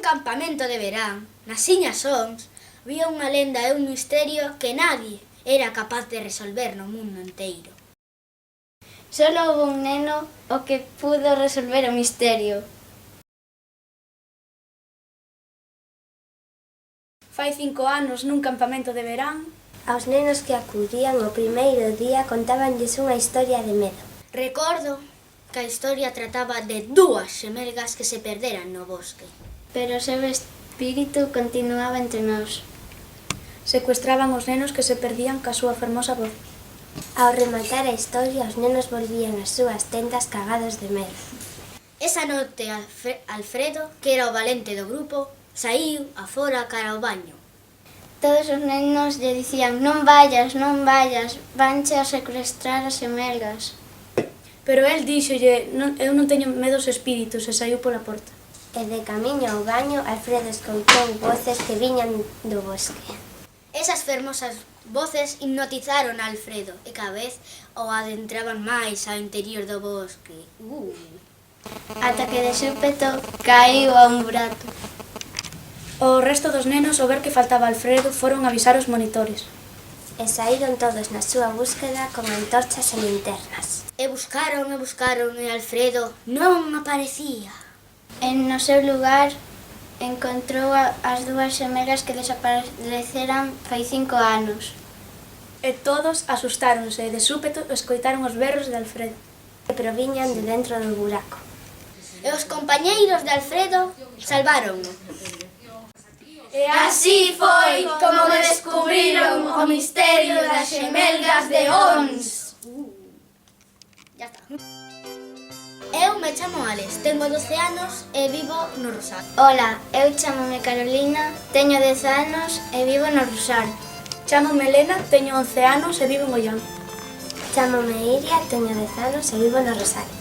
campamento de verán, nas Iñas Ons, había unha lenda e un misterio que nadie era capaz de resolver no mundo enteiro. Solo houve un neno o que pudo resolver o misterio. Fai 5 anos, nun campamento de verán, aos nenos que acudían o primeiro día contábanlles unha historia de medo. Recordo que a historia trataba de dúas xemelgas que se perderan no bosque. Pero o seu espírito continuaba entre nós. secuestraban os nenos que se perdían ca súa fermosa voz. Ao rematar a historia, os nenos volvían ás súas tendas cagados de medo. Esa noite Alfredo, que era o valente do grupo, saíu afora cara ao baño. Todos os nenos lle dicían: non vayas, vanche a secuestrar as xemelgas. Pero el díxolle: eu non teño medo aos espíritus, e saiu pola porta. E de camiño ao baño, Alfredo escoitou voces que viñan do bosque. Esas fermosas voces hipnotizaron a Alfredo e cada vez o adentraban máis ao interior do bosque. Ata que de súpeto caíu a un burato. O resto dos nenos, ao ver que faltaba Alfredo, foron avisar os monitores. E saíron todos na súa búsqueda con antorchas e linternas. E buscaron e Alfredo non aparecía. No seu lugar encontrou as dúas xemelgas que desapareceran fai 5 anos. E todos asustáronse e de súpeto escoitaron os berros de Alfredo. Que proviñan de dentro do buraco. E os compañeiros de Alfredo salváronno. E así foi como descubriron o misterio das xemelgas de Ons. Ya está. Eu me chamo Alex, tengo 12 anos e vivo no Rosario. Ola, eu chamome Carolina, teño 10 anos e vivo no Rosario. Chámome Elena, teño 11 anos e vivo en Ollán. Chámome Iria, teño 10 anos e vivo no Rosario.